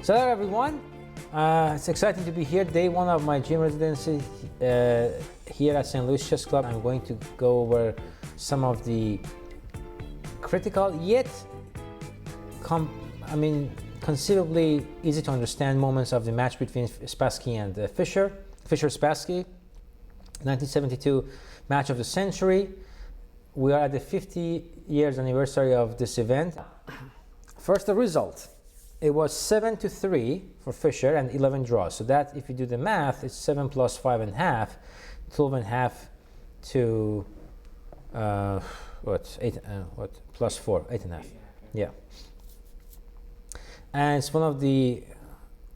So hello everyone, it's exciting to be here. Day one of my gym residency here at St. Louis Chess Club. I'm going to go over some of the critical yet considerably easy to understand moments of the match between Spassky and Fischer. Fischer-Spassky, 1972 match of the century. We are at the 50 years anniversary of this event. First, the result. It was 7-3 for Fischer and 11 draws. So that, if you do the math, it's 7 plus 5.5, 12.5 to plus 4, 8.5. Yeah. And it's one of the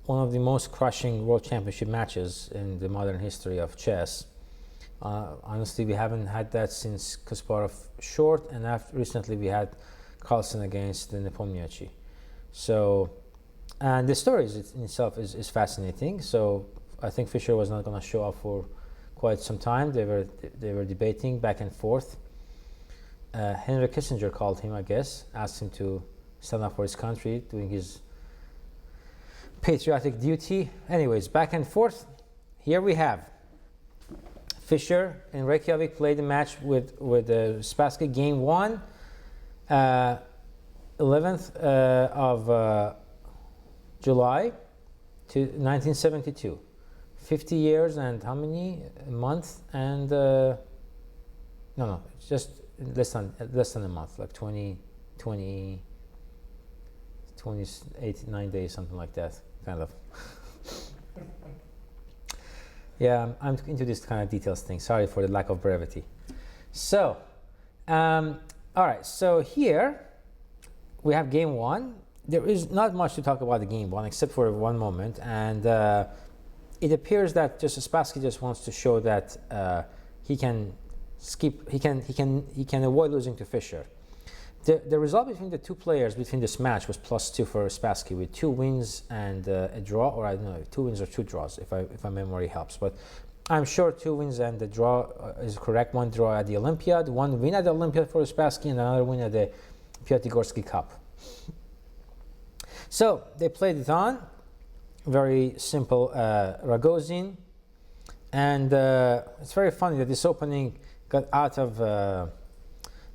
most crushing World Championship matches in the modern history of chess. Honestly, we haven't had that since Kasparov short, and recently we had Carlsen against Nepomniachtchi. So, and the story in itself is fascinating. So I think Fischer was not going to show up for quite some time. They were debating back and forth. Henry Kissinger called him, I guess, asked him to stand up for his country, doing his patriotic duty. Anyways, back and forth. Here we have Fischer in Reykjavik played the match with Spassky. Game 1, 11th of July to 1972. 50 years and how many months? And no, just less than a month, like 28, 9 days, something like that, kind of. Yeah, I'm into this kind of details thing. Sorry for the lack of brevity. So, all right. So here we have game 1. There is not much to talk about the game 1 except for one moment, and it appears that Spassky just wants to show that he can avoid losing to Fischer. The result between the two players between this match was +2 for Spassky, with 2 wins and a draw, or I don't know, 2 wins or 2 draws, if my memory helps. But I'm sure 2 wins and the draw is correct. 1 draw at the Olympiad, 1 win at the Olympiad for Spassky, and another win at the Piatigorsky Cup. So they played it on, very simple Ragozin, and it's very funny that this opening got out of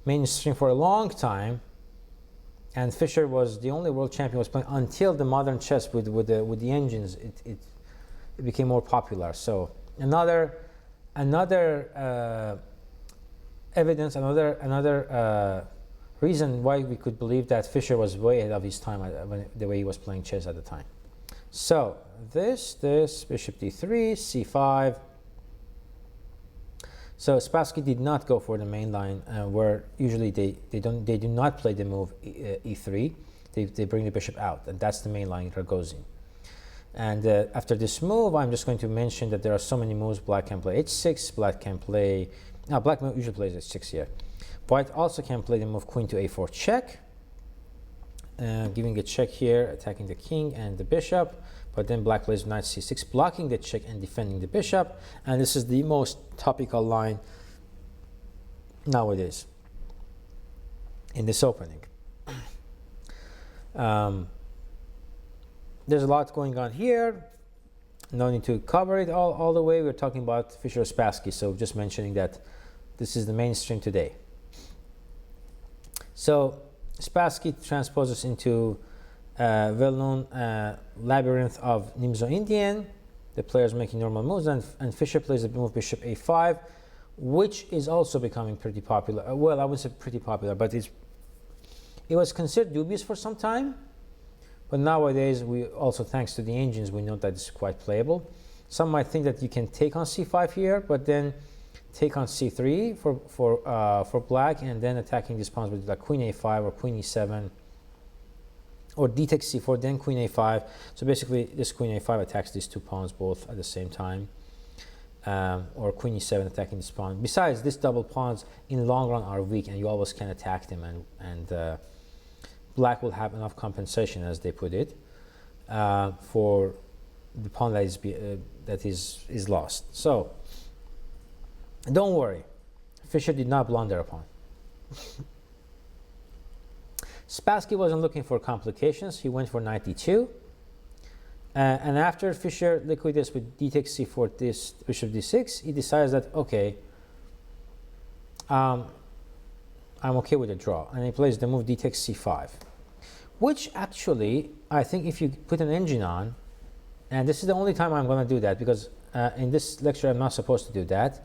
mainstream for a long time, and Fischer was the only world champion was playing until the modern chess with the engines. It became more popular. So another evidence, another reason why we could believe that Fischer was way ahead of his time the way he was playing chess at the time. So this bishop d3, c5. So Spassky did not go for the main line, where usually they do not play the move e3. They bring the bishop out, and that's the main line in Ragozin. And after this move, I'm just going to mention that there are so many moves. Black can play h6. Black can play. Now, black usually plays h6 here. White also can play the move queen to a4 check, giving a check here, attacking the king and the bishop. But then black plays knight c6, blocking the check and defending the bishop. And this is the most topical line nowadays in this opening. There's a lot going on here. No need to cover it all the way. We're talking about Fischer-Spassky, so just mentioning that this is the mainstream today. So Spassky transposes into well-known labyrinth of Nimzo-Indian. The players making normal moves, and Fischer plays the move bishop a5, which is also becoming pretty popular. Well, I would say pretty popular, but it was considered dubious for some time. But nowadays, we also, thanks to the engines, we know that it's quite playable. Some might think that you can take on c5 here, but then take on c3 for black, and then attacking these pawns with like queen a5 or queen e7. Or d takes c4, then queen a5. So basically, this queen a5 attacks these 2 pawns both at the same time. Or queen e7 attacking this pawn. Besides, these double pawns in the long run are weak, and you always can attack them. And black will have enough compensation, as they put it, for the pawn that is lost. So don't worry, Fischer did not blunder a pawn. Spassky wasn't looking for complications. He went for knight d2. And after Fischer liquidates with d takes c4, this bishop d6, he decides that, okay, I'm okay with a draw. And he plays the move d takes c5, which actually, I think if you put an engine on, and this is the only time I'm going to do that, because in this lecture I'm not supposed to do that,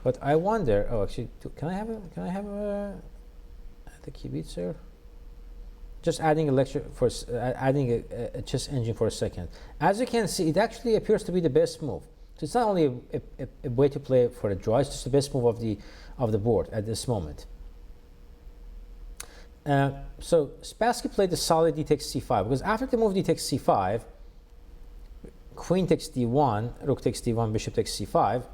but I wonder, oh, actually, can I have the kibitzer? Just adding a lecture for adding a chess engine for a second. As you can see, it actually appears to be the best move. So it's not only a way to play for a draw; it's just the best move of the board at this moment. So Spassky played the solid d takes c5, because after the move d takes c5, queen takes d1, rook takes d1, bishop takes c5.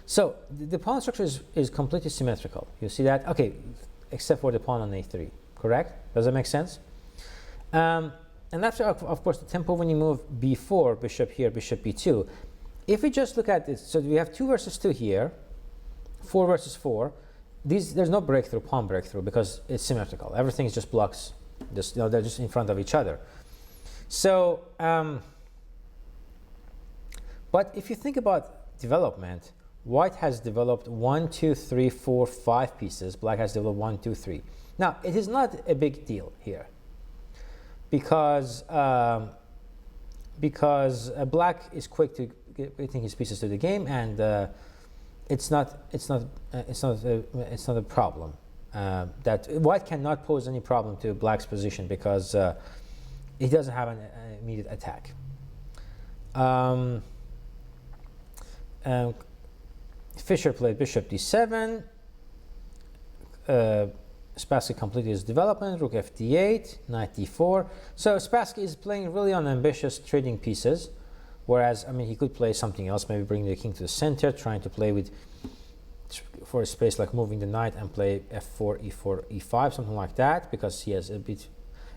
So the pawn structure is completely symmetrical. You see that? Okay, except for the pawn on a3, correct? Does that make sense? And after, of course, the tempo when you move b4, bishop here, bishop b2. If we just look at this, so we have 2 versus 2 here, 4 versus 4. There's no breakthrough, pawn breakthrough, because it's symmetrical. Everything is just blocks. Just, they're just in front of each other. So, but if you think about development, white has developed 1, 2, 3, 4, 5 pieces. Black has developed 1, 2, 3. Now, it is not a big deal here, because black is quick to getting his pieces to the game, and it's not a problem. That white cannot pose any problem to black's position, because he doesn't have an immediate attack. Fischer played bishop d7. Spassky completed his development. Rook f d8, knight d4. So Spassky is playing really on ambitious trading pieces, whereas, I mean, he could play something else, maybe bring the king to the center, trying to play with for a space like moving the knight and play f4, e4, e5, something like that, because he has a bit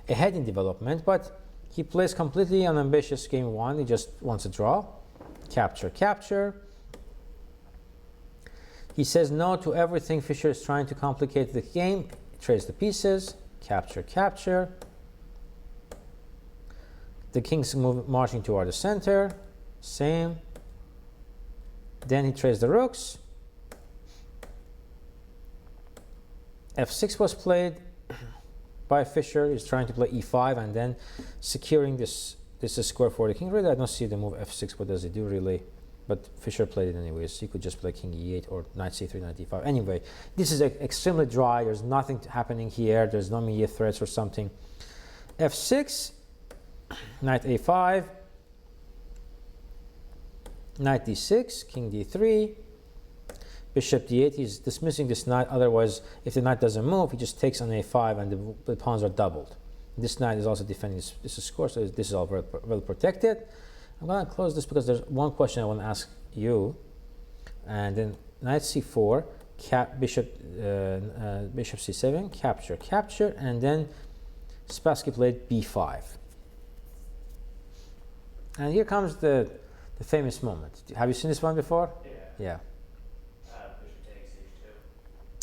ahead in development. But he plays completely unambitious game 1. He just wants a draw. Capture, capture. He says no to everything. Fischer is trying to complicate the game. He trades the pieces. Capture, capture. The king's marching toward the center. Same. Then he trades the rooks. f6 was played by Fischer. He's trying to play e5 and then securing this is a square for the king. Really, I don't see the move f6. What does it do, really? But Fischer played it anyways. He could just play king e8 or knight c3, knight d5. Anyway, this is extremely dry. There's nothing happening here. There's no immediate threats or something. f6, knight a5, knight d6, king d3, bishop d8. He's dismissing this knight. Otherwise, if the knight doesn't move, he just takes on a5 and the pawns are doubled. This knight is also defending this score, so this is all well protected. I'm going to close this because there's one question I want to ask you. And then knight c4, bishop c7, capture, capture, and then Spassky played b5. And here comes the famous moment. Have you seen this one before? Yeah. Bishop takes h2.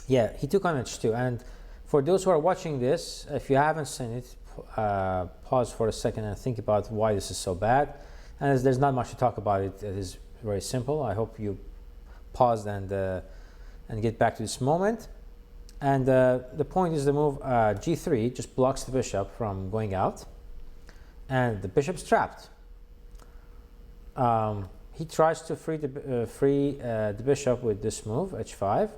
Yeah, he took on h2. And for those who are watching this, if you haven't seen it, pause for a second and think about why this is so bad. And there's not much to talk about it. It is very simple. I hope you pause and get back to this moment. And the point is the move g3 just blocks the bishop from going out, and the bishop's trapped. He tries to free the bishop with this move h5.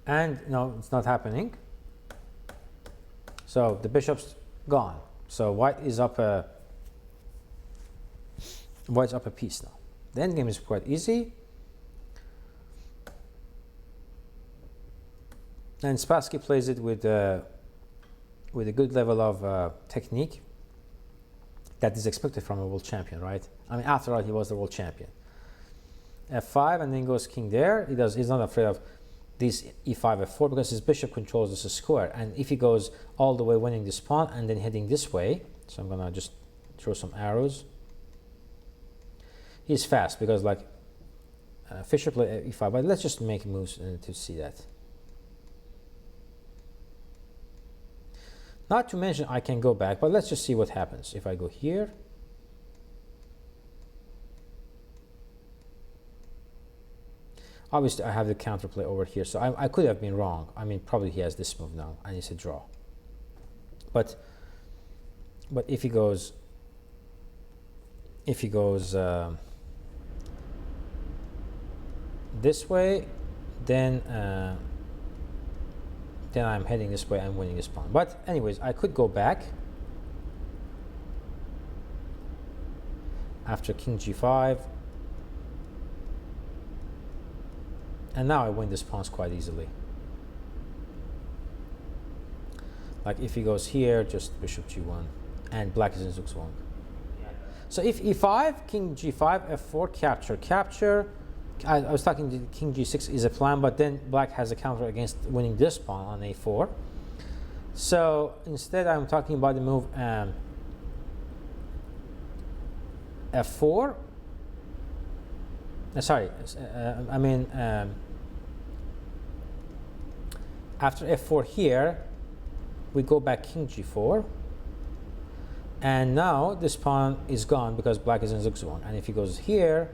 And no, it's not happening. So the bishop's gone. So white is up white's up a piece now. The endgame is quite easy. And Spassky plays it with a good level of technique that is expected from a world champion, right? I mean, after all, he was the world champion. f5 and then goes king there. He's not afraid of this e5, f4 because his bishop controls this square. And if he goes all the way winning this pawn and then heading this way, so I'm gonna just throw some arrows. He's fast because like Fischer played e5, but let's just make moves to see that. Not to mention I can go back, but let's just see what happens if I go here. Obviously, I have the counterplay over here, so I could have been wrong. I mean, probably he has this move now, and it's a draw. But if he goes this way, then I'm heading this way and winning this pawn. But anyways, I could go back after king g5. And now I win this pawns quite easily. Like if he goes here, just bishop g1, and black is in zugzwang. So if e5, king g5, f4, capture. I was talking to king g6 is a plan, but then black has a counter against winning this pawn on a4. So instead, I'm talking about the move f4. After f4 here, we go back king g4, and now this pawn is gone because black is in zugzwang. And if he goes here,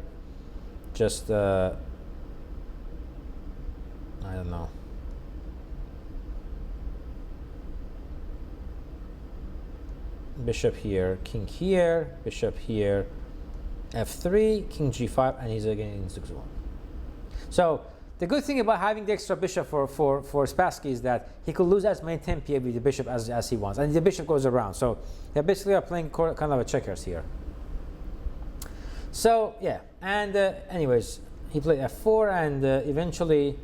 just I don't know. Bishop here, king here, bishop here, f3, king g5, and he's again in zugzwang. So the good thing about having the extra bishop for Spassky is that he could lose as many tempi with the bishop as he wants, and the bishop goes around. So they basically are playing kind of a checkers here. So yeah, and anyways, he played f4, and eventually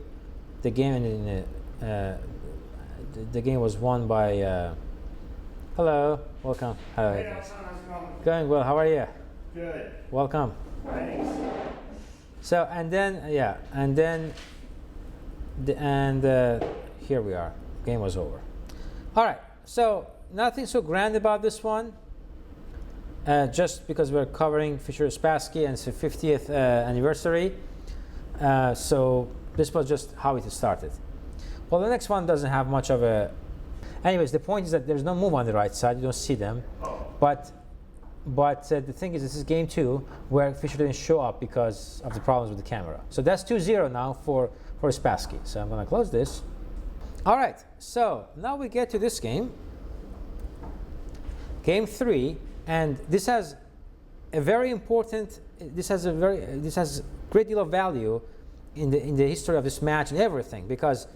the game ended in the game was won by. Hello, welcome. Hello. Hey, how's it going well. How are you? Good. Welcome. Thanks. So and then here we are. Game was over. All right. So nothing so grand about this one. Just because we're covering Fischer Spassky and it's the 50th anniversary. So this was just how it started. Well, the next one doesn't have much of a. Anyways, the point is that there's no move on the right side. You don't see them. Oh. But the thing is, this is game 2 where Fischer didn't show up because of the problems with the camera. So that's 2-0 now for Spassky. So I'm going to close this. All right. So now we get to this game. Game 3. And this has a very important. This has a great deal of value in the history of this match and everything, because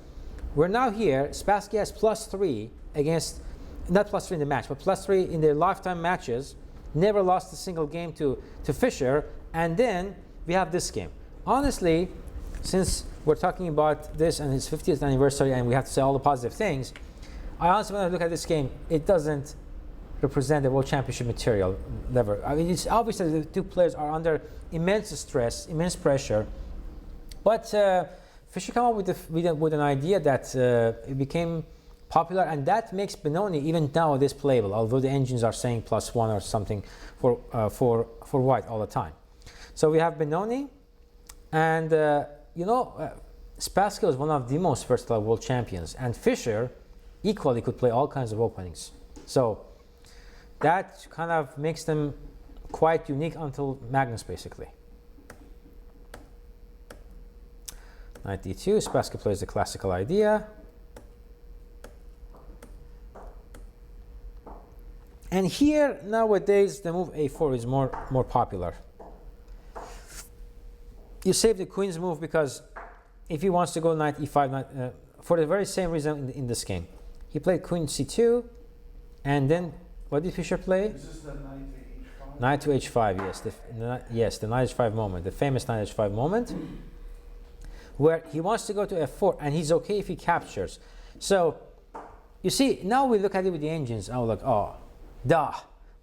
we're now here. Spassky has +3 against, not +3 in the match, but +3 in their lifetime matches. Never lost a single game to Fischer, and then we have this game. Honestly, since we're talking about this and his 50th anniversary, and we have to say all the positive things, I honestly, when I look at this game, it doesn't represent the World Championship material level. I mean, it's obvious that the two players are under immense stress, immense pressure. But Fischer came up with an idea that it became popular, and that makes Benoni even nowadays playable. Although the engines are saying +1 or something for white all the time. So we have Benoni, and Spassky was one of the most versatile world champions, and Fischer equally could play all kinds of openings. So that kind of makes them quite unique until Magnus, basically. Knight d2, Spassky plays the classical idea. And here, nowadays, the move a4 is more popular. You save the queen's move because if he wants to go knight e5, for the very same reason in this game. He played queen c2, and then what did Fischer play? Is this the Knight to h5, yes. The knight h5 moment, the famous knight h5 moment, where he wants to go to f4, and he's okay if he captures. So, you see, now we look at it with the engines, and we're like, oh, duh.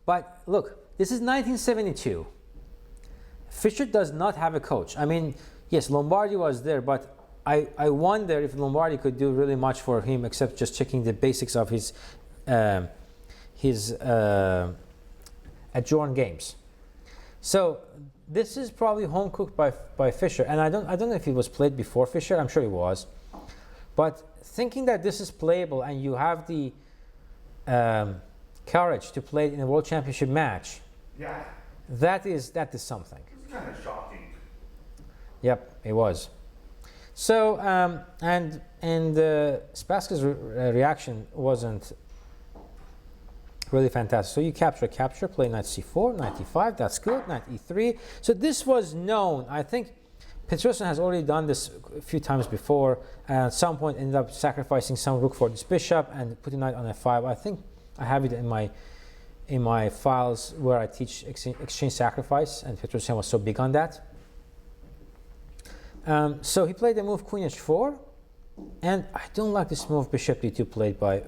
But look, this is 1972. Fischer does not have a coach. I mean, yes, Lombardi was there, but I wonder if Lombardi could do really much for him except just checking the basics of his adjourned games. So this is probably home cooked by Fischer, and I don't know if it was played before Fischer. I'm sure it was, but thinking that this is playable and you have the courage to play in a world championship match, Yeah. that is something. It's kind of shocking. Yep, it was. So and Spassky's reaction wasn't really fantastic. So you capture, play knight c4, knight e5, that's good, knight e3. So this was known. I think Petrosyan has already done this a few times before, and at some point ended up sacrificing some rook for this bishop and putting knight on f5. I think I have it in my files where I teach exchange sacrifice, and Petrosyan was so big on that. So he played the move queen h4, and I don't like this move bishop d2 played by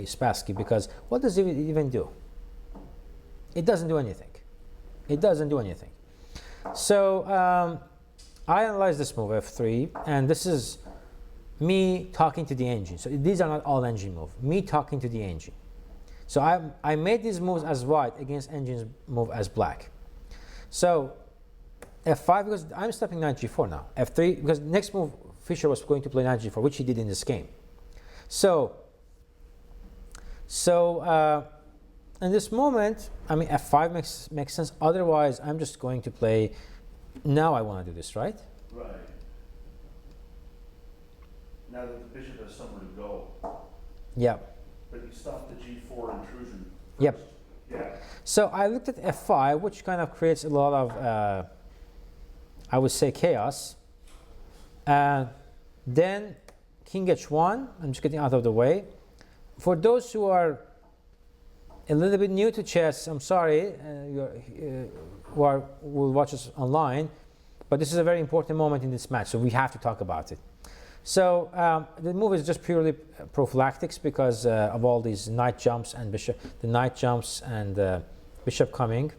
Spassky, because what does it even do? It doesn't do anything. It doesn't do anything. So I analyzed this move f3, and this is me talking to the engine. So these are not all engine moves. Me talking to the engine. So I made these moves as white against engine's move as black. So f5, because I'm stepping knight g4 now. f3, because next move Fischer was going to play knight g4, which he did in this game. So in this moment, I mean, f5 makes sense. Otherwise, I'm just going to play. Now I want to do this, right? Right. Now that the bishop has somewhere to go. Yeah. But you stopped the g4 intrusion first. Yep. Yeah. So I looked at f5, which kind of creates a lot of, I would say, chaos. Then king h1. I'm just getting out of the way. For those who are a little bit new to chess, I'm sorry, who will watch us online, but this is a very important moment in this match, so we have to talk about it. So the move is just purely prophylactics because of all these knight jumps and bishop, the knight jumps and bishop coming.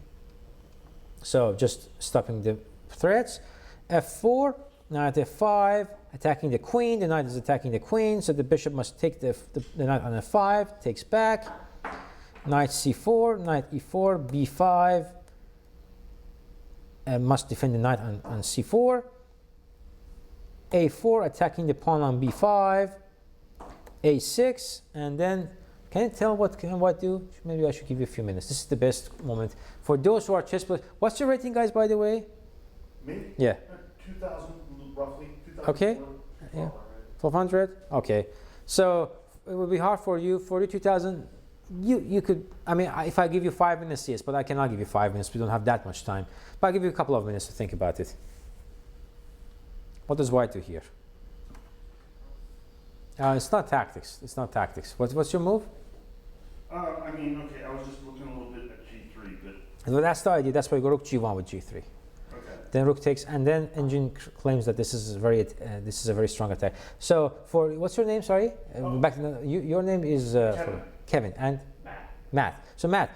So just stopping the threats. f4, knight f5, attacking the queen. The knight is attacking the queen, so the bishop must take the knight on f5, takes back. Knight c4, knight e4, b5, must defend the knight on c4. a4, attacking the pawn on b5. a6, and then, can you tell what can white do? Maybe I should give you a few minutes. This is the best moment. For those who are chess players, what's your rating, guys, by the way? Me? Yeah. 2,000, roughly. 2,000. Okay. Yeah. 1,200? Okay. So it would be hard for you. 42,000. You could, I mean, if I give you 5 minutes, yes, but I cannot give you 5 minutes. We don't have that much time. But I'll give you a couple of minutes to think about it. What does white do here? It's not tactics. It's not tactics. What's your move? I mean, okay, I was just looking a little bit at g3, but... Well, that's the idea. That's why you go rook g1 with g3. Okay. Then rook takes, and then engine claims that this is a very strong attack. So for, what's your name? Sorry, back to your name is Kevin and Matt. So Matt,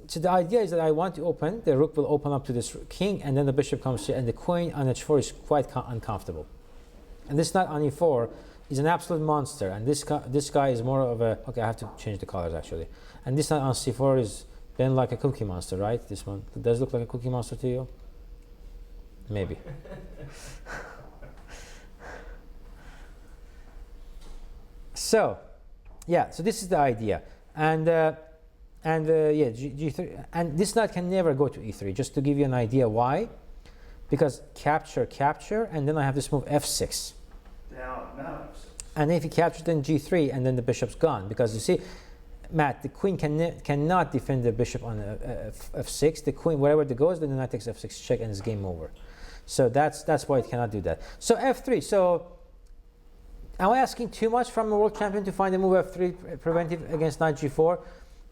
so the idea is that I want to open, the rook will open up to this king, and then the bishop comes here, and the queen on h4 is quite uncomfortable. And this knight on e4 is an absolute monster, and this guy is more of a, okay, I have to change the colors actually. And this knight on c4 is been like a cookie monster, right? This one, it does look like a cookie monster to you? Maybe. So, yeah, so this is the idea. And yeah, g3, and this knight can never go to e3, just to give you an idea why. Because capture, and then I have this move f6. Now f6. And if he captures, then g3, and then the bishop's gone. Because you see, Matt, the queen cannot defend the bishop on f6. The queen, wherever it goes, then the knight takes f6 check, and it's game over. So that's why it cannot do that. So f3. So am I asking too much from a world champion to find a move f3 preventive against knight g4?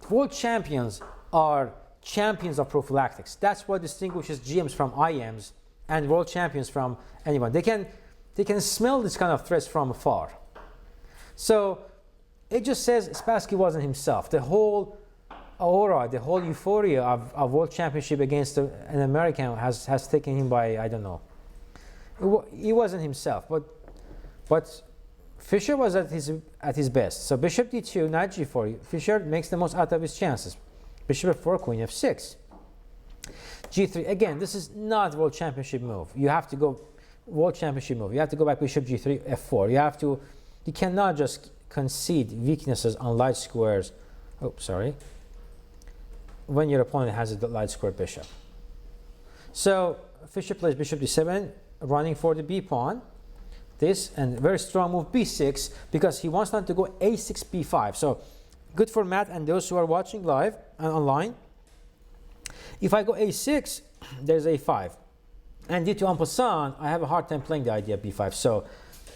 World champions are champions of prophylactics. That's what distinguishes GMs from IMs and world champions from anyone. They can smell this kind of threats from afar. So it just says Spassky wasn't himself. The whole aura, the whole euphoria of world championship against an American has taken him by, I don't know. He wasn't himself, but Fischer was at his best. So bishop d2, knight g4. Fischer makes the most out of his chances. Bishop f4, queen f6. g3. Again, this is not world championship move. You have to go world championship move. You have to go back bishop g3, f4. You cannot just concede weaknesses on light squares. Oh, sorry. When your opponent has a light square bishop. So Fischer plays bishop d7, running for the b pawn. This, and very strong move b6, because he wants not to go a6 b5. So good for Matt and those who are watching live and online. If I go a6, there's a5. And due to en passant, I have a hard time playing the idea of b5. So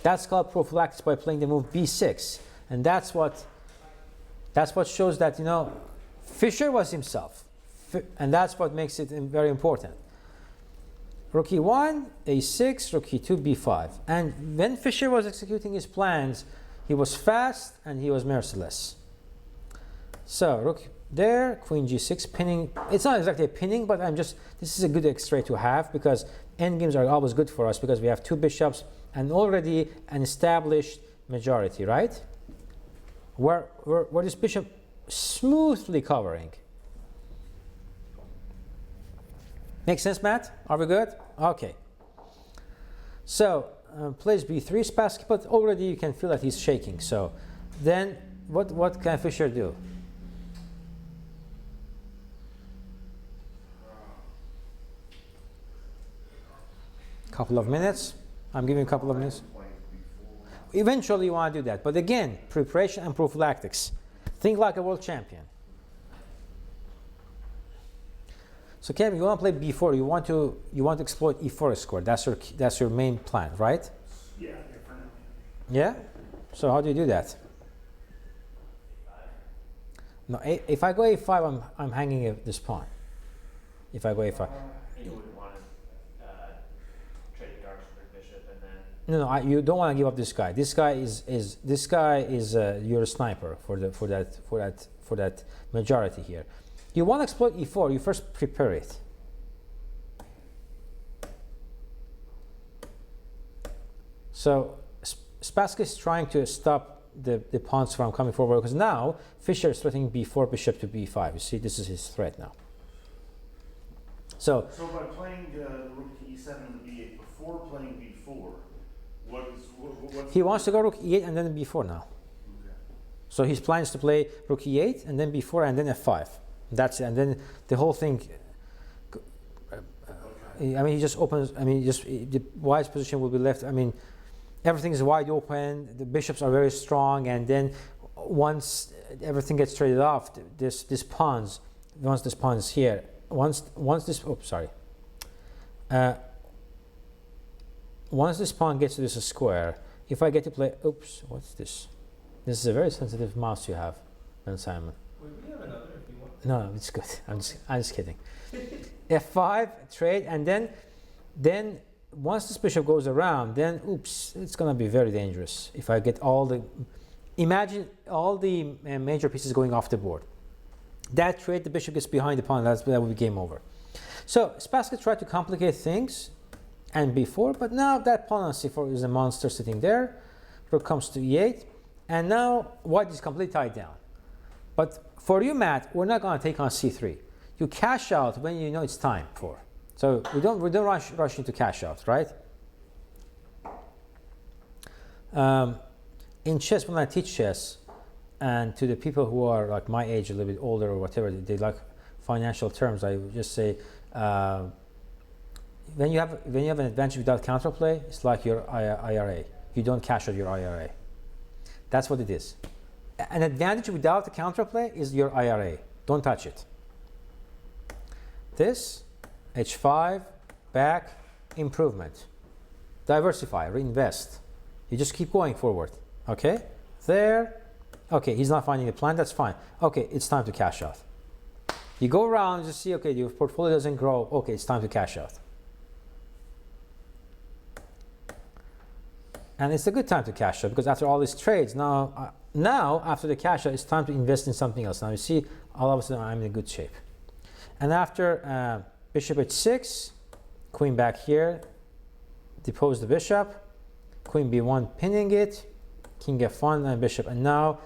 that's called prophylaxis by playing the move b6. And that's what shows that, you know, Fischer was himself. And that's what makes it very important. Rook e1, a6, rook e2, b5. And when Fischer was executing his plans, he was fast and he was merciless. So rook there, queen g6, pinning. It's not exactly a pinning, but this is a good x-ray to have, because endgames are always good for us because we have two bishops and already an established majority, right? Where this bishop smoothly covering. Make sense, Matt? Are we good? Okay. So plays b3, Spassky, but already you can feel that he's shaking. So then what can Fischer do? Couple of minutes. I'm giving you a couple of minutes. Eventually you want to do that. But again, preparation and prophylactics. Think like a world champion. So Kevin, you want to play b4. You want to exploit e4 square. That's your main plan, right? Yeah. Yeah. So how do you do that? No, if I go a5, I'm hanging this pawn. If I go a5. You wouldn't want to trade the dark square bishop and then. No, you don't want to give up this guy. This guy is your sniper for that majority here. You want to exploit e4, you first prepare it. So Spassky is trying to stop the pawns from coming forward, because now Fischer is threatening b4, bishop to b5. You see, this is his threat now. So by playing the rook to e7 and the b8 before playing b4, what's he wants to go rook e8 and then b4 now. Okay. So his plan is to play rook e8 and then b4 and then f5. That's it. And then the whole thing. I mean, he just opens. I mean, just the white's position will be left. I mean, everything is wide open. The bishops are very strong, and then once everything gets traded off, this pawns. Once this pawn is here, once this. Oops, sorry. Once this pawn gets to this square, if I get to play. Oops, what's this? This is a very sensitive mouse you have, Ben Simon. We have another if you want. No, it's good. I'm just kidding. F5 trade, and then once this bishop goes around, then oops, it's gonna be very dangerous. If I get imagine all the major pieces going off the board. That trade, the bishop gets behind the pawn. That will be game over. So Spassky tried to complicate things, and b4, but now that pawn on c4 is a monster sitting there. Rook comes to e8, and now white is completely tied down. But for you, Matt, we're not going to take on c3. You cash out when you know it's time for. So we don't rush into cash out, right? In chess, when I teach chess, and to the people who are like my age, a little bit older or whatever, they like financial terms. I would just say, when you have an advantage without counterplay, it's like your IRA. You don't cash out your IRA. That's what it is. An advantage without the counterplay is your IRA. Don't touch it. This, h5, back, improvement. Diversify, reinvest. You just keep going forward. Okay? There. Okay, he's not finding a plan. That's fine. Okay, it's time to cash out. You go around and just see, okay, your portfolio doesn't grow. Okay, it's time to cash out. And it's a good time to cash out, because after all these trades, now after the cash out, it's time to invest in something else. Now you see, all of a sudden I'm in a good shape. And after bishop h6, queen back here, depose the bishop, queen b1 pinning it, king f1 and bishop. And now,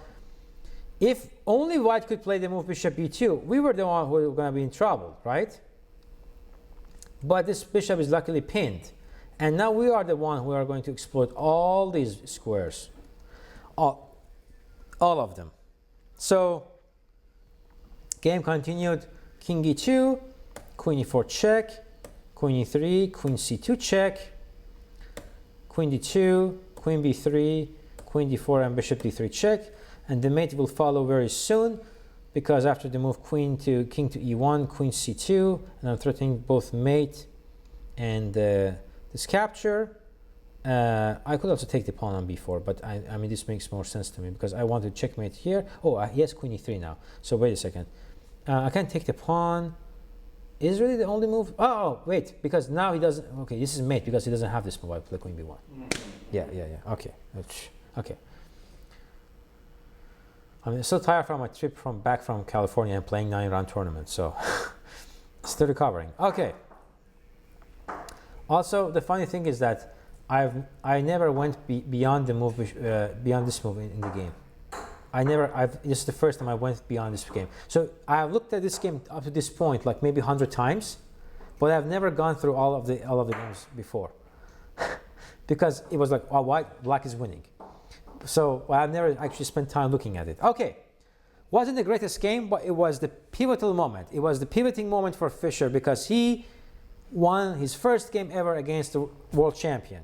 if only white could play the move bishop b2, we were the one who were going to be in trouble, right? But this bishop is luckily pinned. And now we are the one who are going to exploit all these squares. all of them. So game continued. King e2, queen e4 check, queen e3, queen c2 check, queen d2, queen b3, queen d4, and bishop d3 check. And the mate will follow very soon, because after the move king to e1, queen c2, and I'm threatening both mate and this capture. I could also take the pawn on b4, but I mean this makes more sense to me because I want to checkmate here. Oh, he has queen e3 now. So wait a second. I can't take the pawn. Is really the only move? Oh, wait, because now he doesn't. Okay, this is mate because he doesn't have this move. I play queen b1. Yeah. Okay. Okay. I'm so tired from my trip back from California and playing 9-round tournaments, so still recovering. Okay. Also, the funny thing is that I never went beyond the move beyond this move in the game. This is the first time I went beyond this game. So I've looked at this game up to this point like maybe 100 times, but I've never gone through all of the games before because it was like, oh, black is winning. So I've never actually spent time looking at it. Okay, wasn't the greatest game, but it was the pivotal moment. It was the pivoting moment for Fischer because he won his first game ever against the world champion.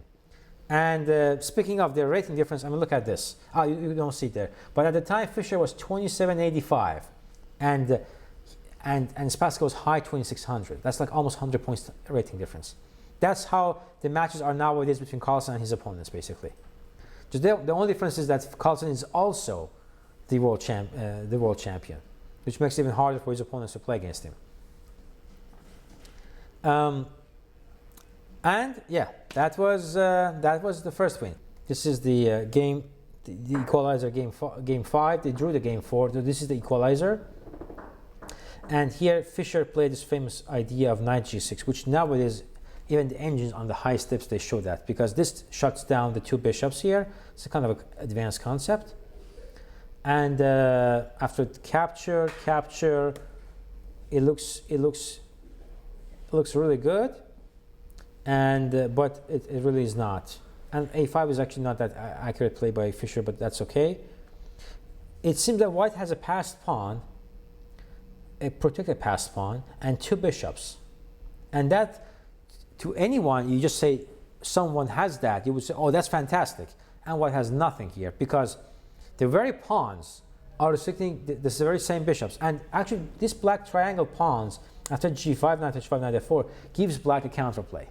And speaking of the rating difference, I mean, look at this. Oh, you don't see it there. But at the time, Fischer was 2785, and Spassky was high 2600. That's like almost 100 points rating difference. That's how the matches are nowadays between Carlsen and his opponents, basically. Just the only difference is that Carlsen is also the world champion, which makes it even harder for his opponents to play against him. And yeah, that was the first win. This is the game, the equalizer game 5. They drew the game 4. So this is the equalizer. And here Fischer played this famous idea of knight g6, which nowadays even the engines on the high steps they show that because this shuts down the two bishops here. It's a kind of an advanced concept. And after capture, it looks really good. And but it really is not. And a5 is actually not that accurate play by Fischer, but that's okay. It seems that white has a passed pawn, a protected passed pawn, and two bishops. And that, to anyone, you just say someone has that, you would say, oh, that's fantastic. And white has nothing here because the very pawns are restricting the very same bishops. And actually, this black triangle pawns after g5, knight h5, knight f4 gives black a counterplay.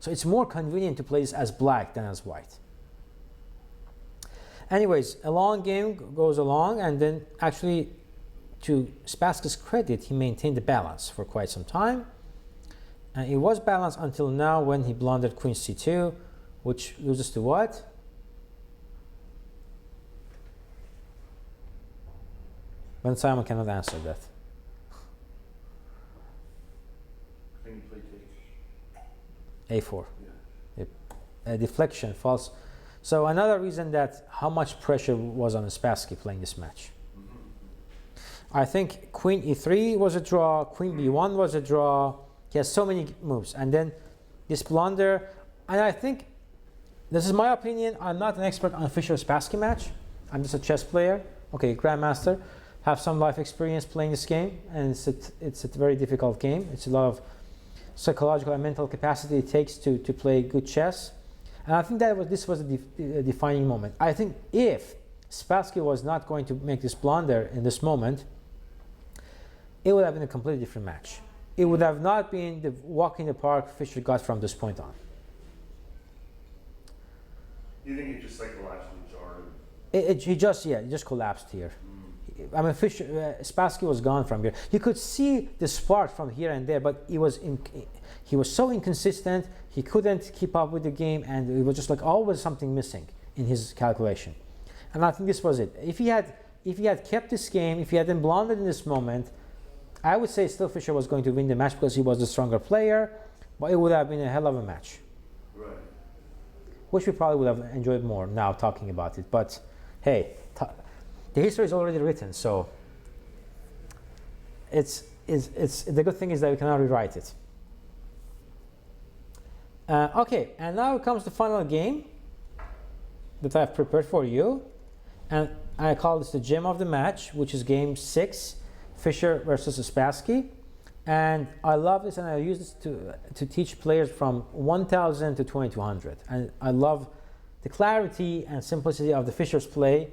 So it's more convenient to play this as black than as white. Anyways, a long game goes along, and then actually, to Spassky's credit, he maintained the balance for quite some time. And it was balanced until now when he blundered queen c2, which loses to what? Ben Simon cannot answer that. I think he played take. A4. Yeah. A deflection, false. So another reason that how much pressure was on Spassky playing this match. I think queen e3 was a draw, queen b1 was a draw. He has so many moves. And then this blunder. And I think, this is my opinion, I'm not an expert on Fischer-Spassky match. I'm just a chess player. Okay, Grandmaster. Have some life experience playing this game. And it's a very difficult game. It's a lot of psychological and mental capacity it takes to play good chess. And I think that this was a defining moment. I think if Spassky was not going to make this blunder in this moment, it would have been a completely different match. It would have not been the walk in the park Fischer got from this point on. You think it just psychologically jarred? He just collapsed here. I mean, Spassky was gone from here. You could see the spark from here and there, but he was so inconsistent. He couldn't keep up with the game, and it was just like always something missing in his calculation. And I think this was it. If he had kept this game, if he hadn't blundered in this moment, I would say still Fischer was going to win the match because he was the stronger player, but it would have been a hell of a match. Right. Which we probably would have enjoyed more now talking about it. But hey, the history is already written, so it's the good thing is that we cannot rewrite it. Okay, and now comes the final game that I've prepared for you. And I call this the gem of the match, which is game 6, Fischer versus Spassky. And I love this, and I use this to teach players from 1000 to 2200. And I love the clarity and simplicity of the Fischer's play.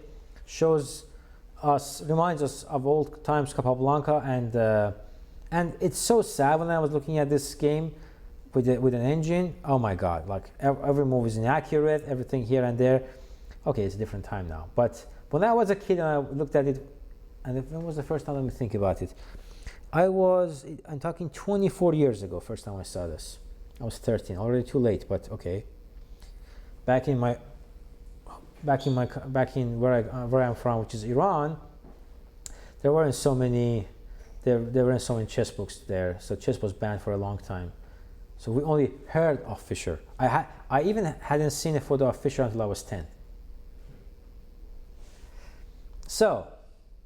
Reminds us of old times Capablanca, and it's so sad when I was looking at this game with an engine. Oh my God! Like every move is inaccurate, everything here and there. Okay, it's a different time now. But when I was a kid and I looked at it, and when was the first time? Let me think about it. I'm talking 24 years ago. First time I saw this. I was 13. Already too late, but okay. Back in where I'm from, which is Iran, there weren't so many chess books there, so chess was banned for a long time. So we only heard of Fischer. I even hadn't seen a photo of Fischer until I was 10. So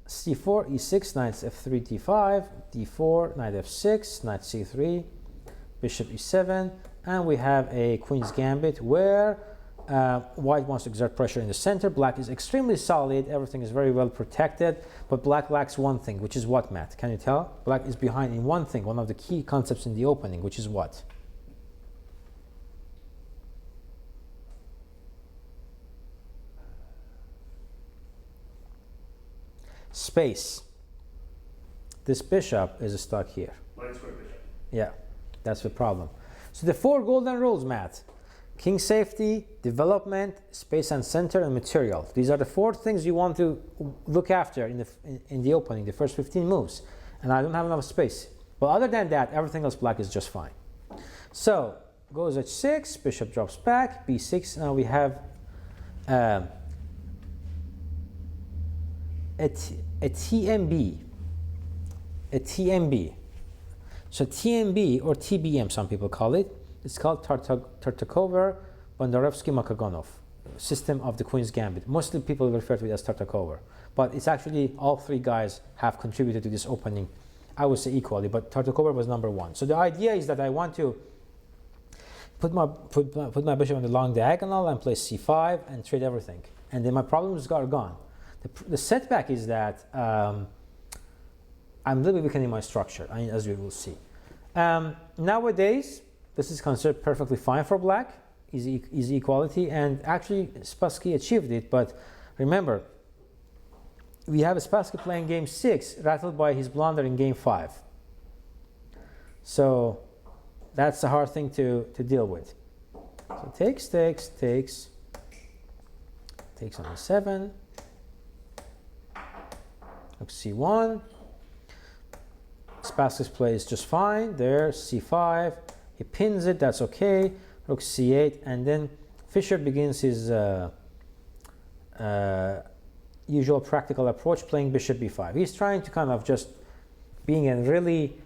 c4, e6, knight f3, d5, d4, knight f6, knight c3, bishop e7, and we have a queen's gambit where white wants to exert pressure in the center. Black is extremely solid. Everything is very well protected. But black lacks one thing, which is what, Matt? Can you tell? Black is behind in one thing, one of the key concepts in the opening, which is what? Space. This bishop is stuck here. Light square bishop. Yeah, that's the problem. So the 4 golden rules, Matt. King safety, development, space and center, and material. These are the 4 things you want to look after in the opening, the first 15 moves. And I don't have enough space. But other than that, everything else black is just fine. So, goes h6, bishop drops back, b6. Now we have a TMB. A TMB. So TMB, or TBM, some people call it. It's called Tartakover-Bondarevsky-Makagonov, system of the Queen's Gambit. Mostly people refer to it as Tartakover. But it's actually all 3 guys have contributed to this opening, I would say equally, but Tartakover was number 1. So the idea is that I want to put my bishop on the long diagonal and play c5 and trade everything. And then my problems are gone. The setback is that I'm a little bit weakening my structure, as you will see. Nowadays, this is considered perfectly fine for black, easy equality, and actually Spassky achieved it. But remember, we have Spassky playing game 6, rattled by his blunder in game 5. So that's a hard thing to deal with. So takes on e7, rook c1. Spassky's play is just fine. There, c5. He pins it, that's okay. Rook c8, and then Fischer begins his usual practical approach, playing bishop b5. He's trying to kind of just being a really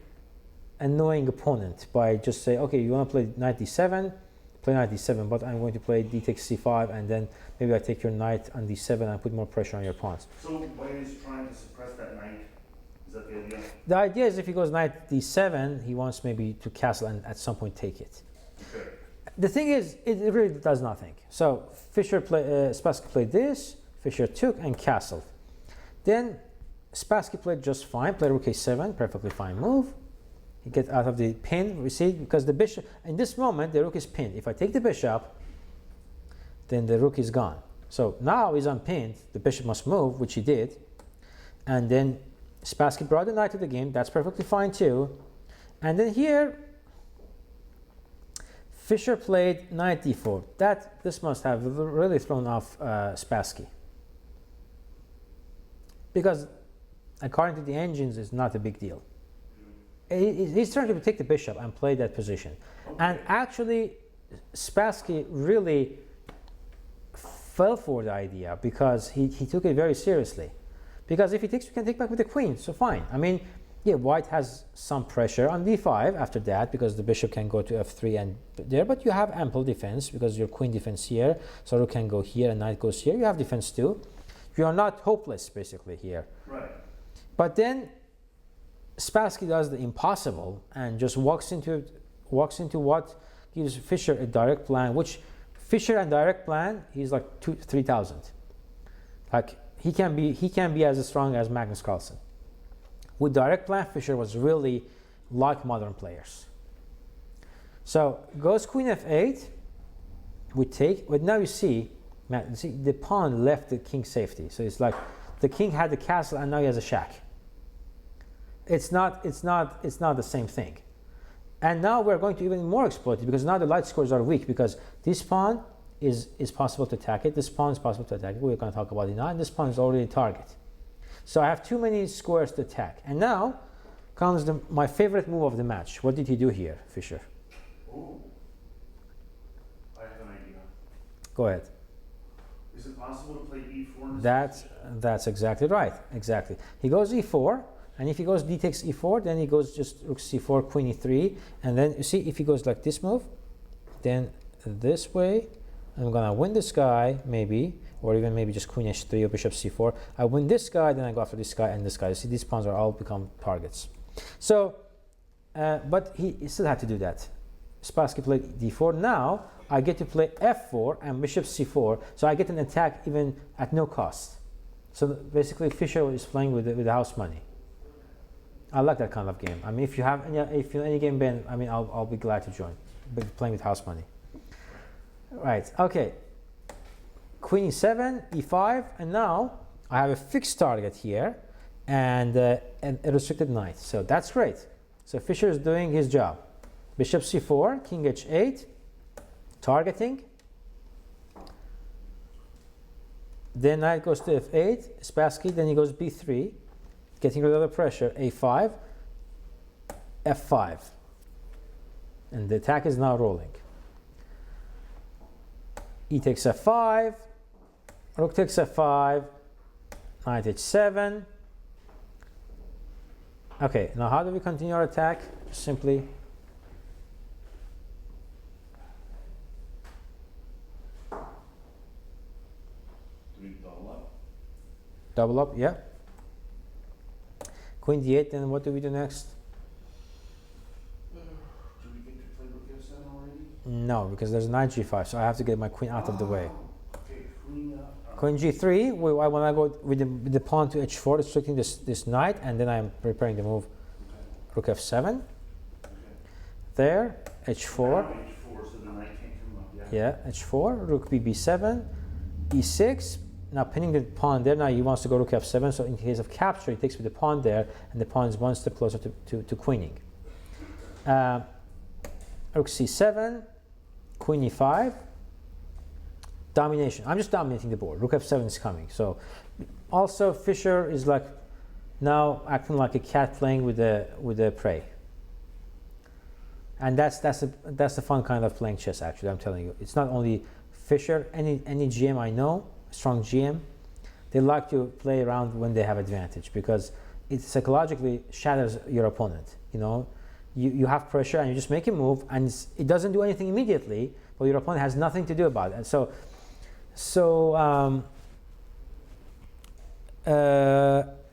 annoying opponent by just say, okay, you want to play knight d7, play knight d7, but I'm going to play d takes c5, and then maybe I take your knight on d7 and put more pressure on your pawns. So why is he trying to suppress that knight? Is that the idea? The idea is if he goes knight d7, he wants maybe to castle and at some point take it. Okay. The thing is, it really does nothing. So Spassky played this, Fischer took and castled. Then Spassky played just fine, played rook a7, perfectly fine move. He gets out of the pin, you see, because the bishop, in this moment, the rook is pinned. If I take the bishop, then the rook is gone. So now he's unpinned, the bishop must move, which he did. And then Spassky brought the knight to the game, that's perfectly fine too. And then here, Fischer played knight d4. This must have really thrown off Spassky. Because according to the engines, it's not a big deal. He's trying to take the bishop and play that position. Okay. And actually, Spassky really fell for the idea because he took it very seriously. Because if he takes, you can take back with the queen, so fine. I mean, yeah, white has some pressure on d5 after that because the bishop can go to f3 and there, but you have ample defense because your queen defense here, so rook can go here and knight goes here. You have defense too. You are not hopeless basically here. Right. But then Spassky does the impossible and just walks into what gives Fischer a direct plan, which Fischer and direct plan, he's like 3,000. Like he can be as strong as Magnus Carlsen. With direct plan, Fischer was really like modern players. So goes queen f8. We take, but now you see the pawn left the king safety. So it's like the king had the castle and now he has a shack. It's not the same thing. And now we're going to even more exploit it, because now the light squares are weak, because this pawn is possible to attack it. This pawn is possible to attack it. We're going to talk about it now. And this pawn is already a target. So I have too many squares to attack. And now comes my favorite move of the match. What did he do here, Fischer? Oh, I have an idea. Go ahead. Is it possible to play e4 in this That's exactly right. Exactly. He goes e4, and if he goes d takes e4, then he goes just rook c4, queen e3, and then you see if he goes like this move, then this way, I'm gonna win this guy maybe, or even maybe just queen h3 or bishop c4. I win this guy, then I go after this guy and this guy. You see, these pawns are all become targets. So, but he still had to do that. Spassky played d4. Now I get to play f4 and bishop c4, so I get an attack even at no cost. So basically, Fischer is playing with the house money. I like that kind of game. I mean, if you have any game, Ben, I mean, I'll be glad to join. But playing with house money. Right. Okay. Queen e7, e5, and now I have a fixed target here, and a restricted knight. So that's great. So Fischer is doing his job. Bishop c4, king h8, targeting. Then knight goes to f8, Spassky, then he goes b3, getting rid of the pressure, a5, f5. And the attack is now rolling. E takes f5, rook takes f5, knight h7. Okay, now how do we continue our attack? Just simply double up, yeah. Queen d8, then what do we do next? Do we get to play rook f7 already? No, because there's knight g5, so I have to get my queen out of the way. Okay, queen Queen g3, when I go with the pawn to h4, restricting this knight, and then I'm preparing to move rook f7. There, h4. h4, so the knight can't come up. Yeah, h4, rook b7, e6. Now pinning the pawn there, now he wants to go rook f7, so in case of capture, he takes with the pawn there, and the pawn is one step closer to queening. Rook c7, queen e5, domination. I'm just dominating the board. Rook f7 is coming. So also Fischer is like now acting like a cat playing with the prey. And that's the fun kind of playing chess, actually. I'm telling you, it's not only Fischer. Any GM I know, strong GM, they like to play around when they have advantage, because it psychologically shatters your opponent. You know, you have pressure and you just make a move, and it doesn't do anything immediately, but your opponent has nothing to do about it. And so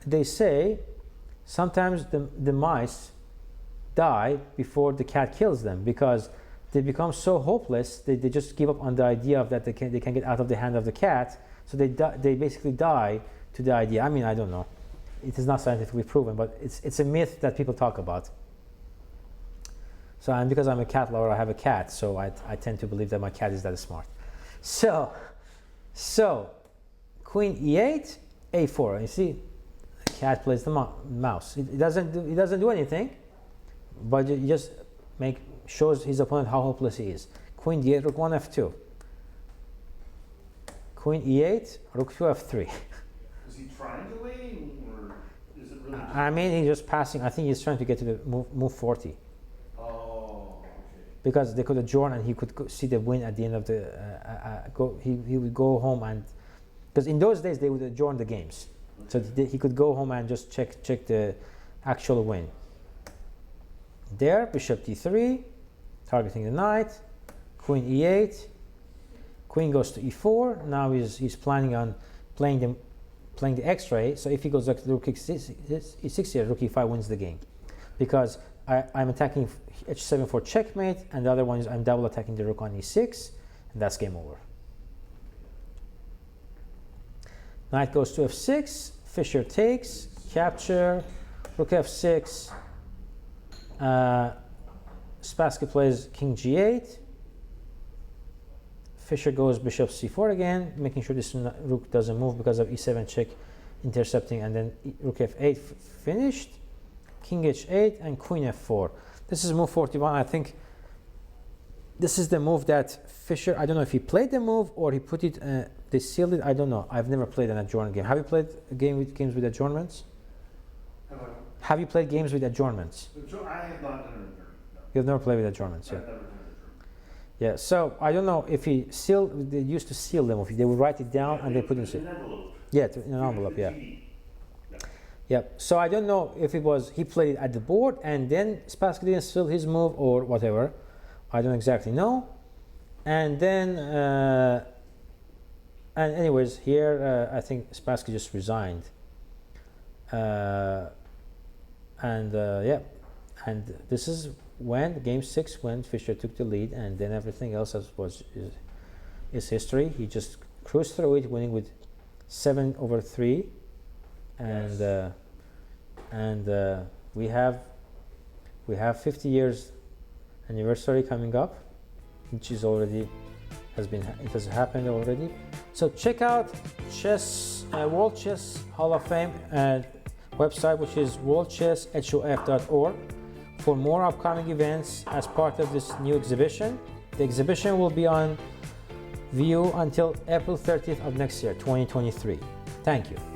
they say sometimes the mice die before the cat kills them, because they become so hopeless they just give up on the idea of that they can get out of the hand of the cat. So they basically die to the idea. I mean, I don't know, it is not scientifically proven, but it's a myth that people talk about. So, and because I'm a cat lover, I have a cat, so I tend to believe that my cat is that smart. So queen e8, a4. You see, the cat plays the mouse. It doesn't do anything, but it just shows his opponent how hopeless he is. Queen d8, rook 1 f2. Queen e8, rook 2 f3. Is he triangulating, or is it really? I mean, he's just passing. I think he's trying to get to the move 40. Oh, okay. Because they could adjourn and he could see the win at the end of the he would go home, and because in those days they would adjourn the games, so he could go home and just check the actual win. There, bishop d3, targeting the knight, queen e8, queen goes to e4. Now he's planning on playing the X-ray. So if he goes like rook e6 here, rook e5 wins the game, because I'm attacking h7 for checkmate, and the other one is I'm double attacking the rook on e6, and that's game over. Knight goes to f6, Fischer takes, capture, rook f6, Spassky plays king g8, Fischer goes bishop c4 again, making sure this rook doesn't move because of e7 check intercepting, and then rook f8 finished, king h8 and queen f4. This is move 41. I think this is the move that Fischer, I don't know if he played the move or he put it, they sealed it, I don't know. I've never played an adjourned game. Have you played games with adjournments? Have you played games with adjournments? I have not done it. No. You've never played with adjournments, yeah. I've never done it. Yeah, so I don't know if he sealed, they used to seal them. They would write it down and they put it in an envelope. Yeah, in an envelope, yeah. Yeah, so I don't know if it was he played it at the board and then Spassky didn't seal his move or whatever. I don't exactly know. And then, and anyways, here I think Spassky just resigned. Yeah, and this is when game 6 when Fischer took the lead, and then everything else is history. He just cruised through it, winning with 7/3, and yes. We have 50 years anniversary coming up, which is already it has happened already. So check out World Chess Hall of Fame website, which is worldchesshof.org, for more upcoming events as part of this new exhibition. The exhibition will be on view until April 30th of next year, 2023. Thank you.